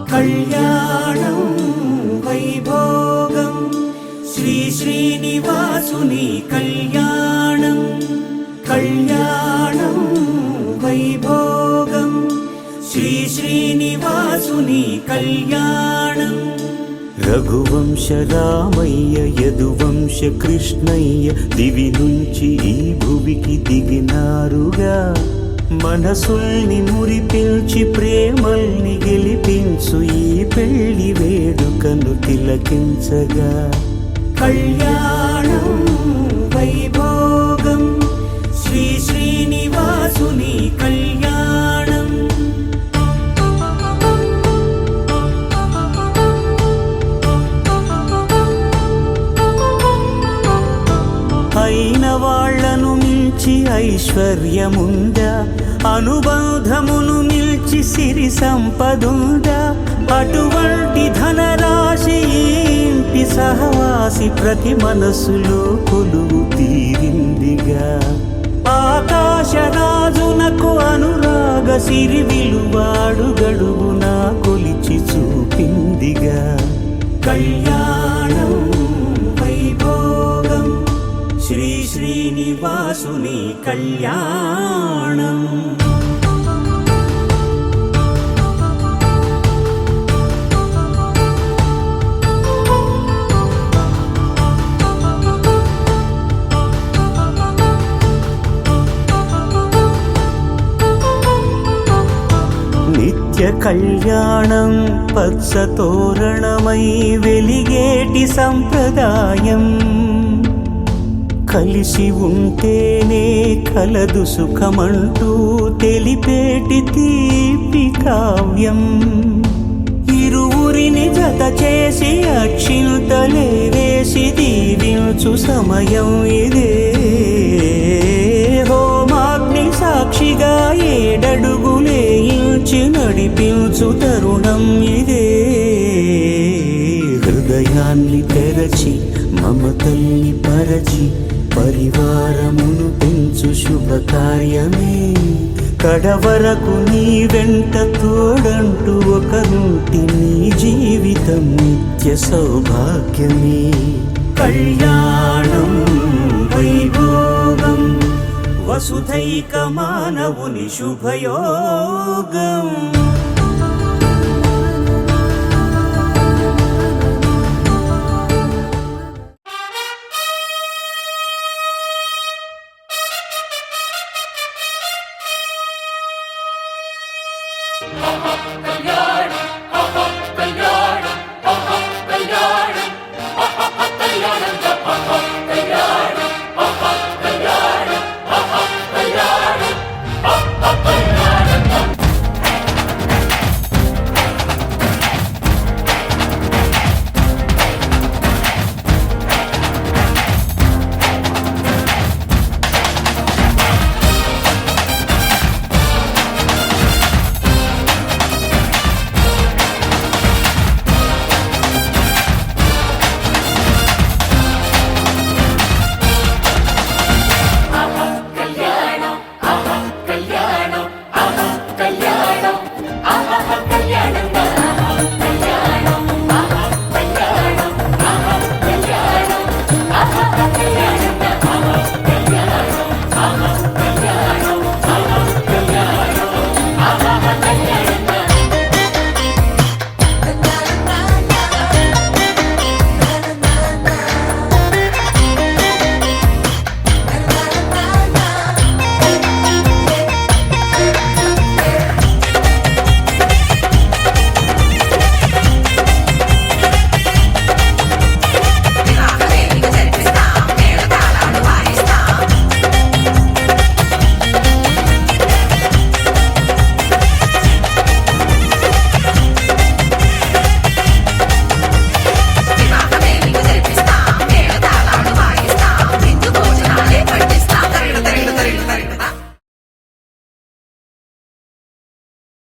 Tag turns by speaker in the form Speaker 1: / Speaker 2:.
Speaker 1: కళ్యాణం వైభోగం శ్రీ శ్రీనివాసుని కళ్యాణం కళ్యాణం వైభోగం శ్రీ శ్రీనివాసుని కళ్యాణం రఘువంశ రామయ్య యదువంశ కృష్ణయ్య దివి నుంచి ఈ భువికి దిగినారుగా మనసుల్ని మురిపించి ప్రేమల్ని గెలిపించు ఈ పెళ్లి వేడుకను తిలకించగా కళ్యాణం వైభోగం శ్రీ శ్రీనివాసుని కళ్యాణం అయిన వాళ్లను మించి ఐశ్వర్యముందా అనుబంధమును నిల్చి సిరి సంపదుందా అటువంటి ధనరాశి ఇంటి సహవాసి ప్రతి మనసులో కొలువు తీరిందిగా ఆకాశరాజునకు అనురాగ సిరి విలువాడు గడువునా కొలిచి చూపిందిగా కళ్యాణం వైభోగం శ్రీ శ్రీనివాసుని కళ్యాణం నిత్య కళ్యాణం పచ్చ తోరణమై వెలిగేటి సంప్రదాయం కలిసి ఉంటేనే కలదు సుఖమంటూ తెలిపేటి తీపి కావ్యం ఇరువురిని జత చేసి అక్షింతలే వేసి దీవించు సమయం ఇదే హోమాగ్ని సాక్షిగా ఏడడుగులే ఇంచి నడిపించు తరుణం ఇదే హృదయాన్ని తెరచి మమతల్ని పరచి పరివారమును పెంచు శుభకార్యమే కడవరకు నీ వెంట తోడంటూ ఒకరుంటి నీ జీవితం నిత్య సౌభాగ్యమే కళ్యాణం వైభోగం వసుధైక మానవుని శుభయోగం